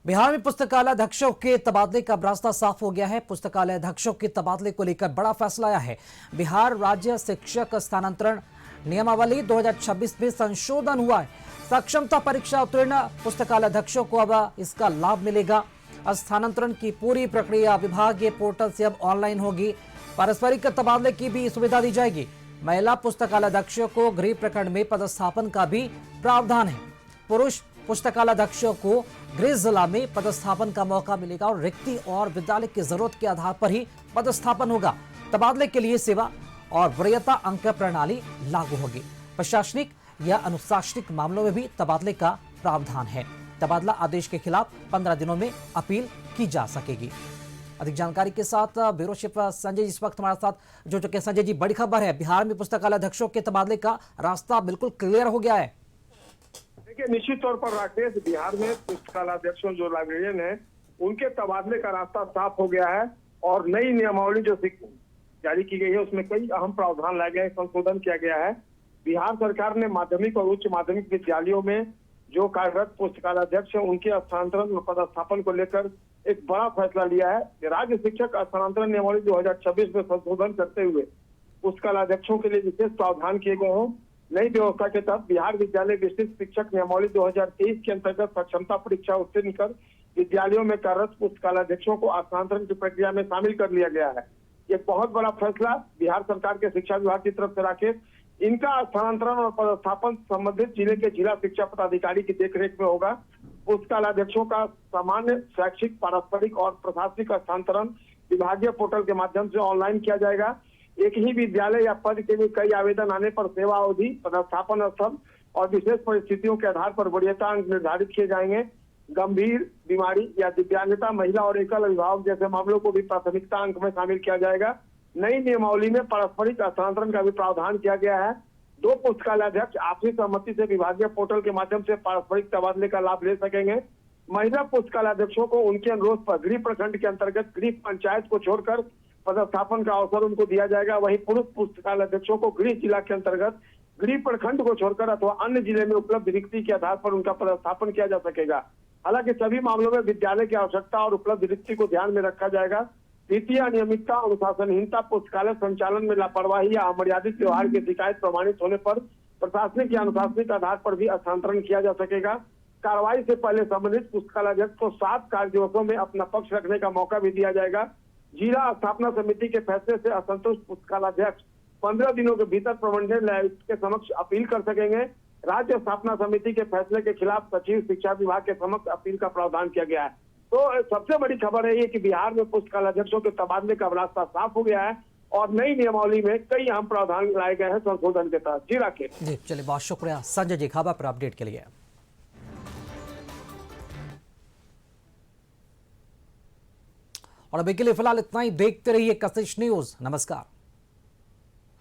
बिहार में पुस्तकालय अध्यक्षों के तबादले का रास्ता साफ हो गया है। पुस्तकालय अध्यक्षों के तबादले को लेकर बड़ा फैसला आया है। बिहार राज्य शिक्षक स्थानांतरण नियमावली 2026 में संशोधन हुआ है। सक्षमता परीक्षा उत्तीर्ण पुस्तकालय अध्यक्षों को अब इसका लाभ मिलेगा। स्थानांतरण की पूरी प्रक्रिया विभागीय पोर्टल से अब ऑनलाइन होगी। पारस्परिक तबादले की भी सुविधा दी जाएगी। महिला पुस्तकालय अध्यक्षों को गृह प्रखंड में पदस्थापन का भी प्रावधान है। पुरुष पुस्तकालय अध्यक्षों को गृह जिला में पदस्थापन का मौका मिलेगा और रिक्ति और विद्यालय की जरूरत के आधार पर ही पदस्थापन होगा। तबादले के लिए सेवा और वरीयता अंक प्रणाली लागू होगी। प्रशासनिक या अनुशासनिक मामलों में भी तबादले का प्रावधान है। तबादला आदेश के खिलाफ 15 दिनों में अपील की जा सकेगी। अधिक जानकारी के साथ ब्यूरो चीफ संजय जी इस वक्त हमारे साथ जुड़ चुके हैं। संजय जी, बड़ी खबर है, बिहार में पुस्तकालय अध्यक्षों के तबादले का रास्ता बिल्कुल क्लियर हो गया है। देखिए, निश्चित तौर पर राकेश, बिहार में पुस्तकालय अध्यक्षों जो लाइब्रेरियन है उनके तबादले का रास्ता साफ हो गया है और नई नियमावली जो जारी की गई है उसमें कई अहम प्रावधान लाए गए, संशोधन किया गया है। बिहार सरकार ने माध्यमिक और उच्च माध्यमिक विद्यालयों में जो कार्यरत पुस्तकालय अध्यक्ष है उनके स्थानांतरण और पदस्थापन को लेकर एक बड़ा फैसला लिया है। राज्य शिक्षक स्थानांतरण नियमावली 2026 में संशोधन करते हुए पुस्तकालय अध्यक्षों के लिए विशेष प्रावधान किए गए हैं। नई व्यवस्था के तहत बिहार विद्यालय विशिष्ट शिक्षक नियमावली 2023 के अंतर्गत सक्षमता परीक्षा उत्तीर्ण कर विद्यालयों में कार्यरत पुस्तकालय अध्यक्षों को स्थानांतरण की प्रक्रिया में शामिल कर लिया गया है। ये बहुत बड़ा फैसला बिहार सरकार के शिक्षा विभाग की तरफ से राकेश, इनका स्थानांतरण और पदस्थापन संबंधित जिले के जिला शिक्षा पदाधिकारी की देखरेख में होगा। पुस्तकालय अध्यक्षों का सामान्य शैक्षिक पारस्परिक और प्रशासनिक स्थानांतरण विभागीय पोर्टल के माध्यम से ऑनलाइन किया जाएगा। एक ही विद्यालय या पद के लिए कई आवेदन आने पर सेवा अवधि, पदस्थापन स्थल और विशेष परिस्थितियों के आधार पर वरीयता अंक निर्धारित किए जाएंगे। गंभीर बीमारी या दिव्यांगता, महिला और एकल अभिभावक जैसे मामलों को भी प्राथमिकता अंक में शामिल किया जाएगा। नई नियमावली में पारस्परिक स्थानांतरण का भी प्रावधान किया गया है। 2 पुस्तकालय अध्यक्ष आपसी सहमति से विभागीय पोर्टल के माध्यम से पारस्परिक तबादले का लाभ ले सकेंगे। महिला पुस्तकालय अध्यक्षों को उनके अनुरोध पर गृह प्रखंड के अंतर्गत गृह पंचायत को छोड़कर पदस्थापन का अवसर उनको दिया जाएगा। वहीं पुरुष पुस्तकालय अध्यक्षों को गृह जिला के अंतर्गत गृह प्रखंड को छोड़कर अथवा अन्य जिले में उपलब्ध रिक्ति के आधार पर उनका पदस्थापन किया जा सकेगा। हालांकि सभी मामलों में विद्यालय की आवश्यकता और उपलब्ध रिक्ति को ध्यान में रखा जाएगा। वित्तीय अनियमितता, अनुशासनहीनता, पुस्तकालय संचालन में लापरवाही या अमर्यादित व्यवहार की शिकायत प्रमाणित होने पर प्रशासनिक या अनुशासनिक आधार पर भी स्थानांतरण किया जा सकेगा। कार्रवाई से पहले संबंधित पुस्तकालय अध्यक्ष को 7 कार्य दिवसों में अपना पक्ष रखने का मौका भी दिया जाएगा। जिला स्थापना समिति के फैसले से असंतुष्ट पुस्तकालय अध्यक्ष 15 दिनों के भीतर प्रमंडल आयुक्त के समक्ष अपील कर सकेंगे। राज्य स्थापना समिति के फैसले के खिलाफ सचिव शिक्षा विभाग के समक्ष अपील का प्रावधान किया गया है। तो सबसे बड़ी खबर है ये कि बिहार में पुस्तकालय अध्यक्षों के तबादले का रास्ता साफ हो गया है और नई नियमावली में कई अहम प्रावधान लाए गए हैं संशोधन के तहत। जी राकेश। जी चलिए, बहुत शुक्रिया संजय जी खबर पर अपडेट के लिए। और अभी के लिए फिलहाल इतना ही। देखते रहिए कशिश न्यूज। नमस्कार।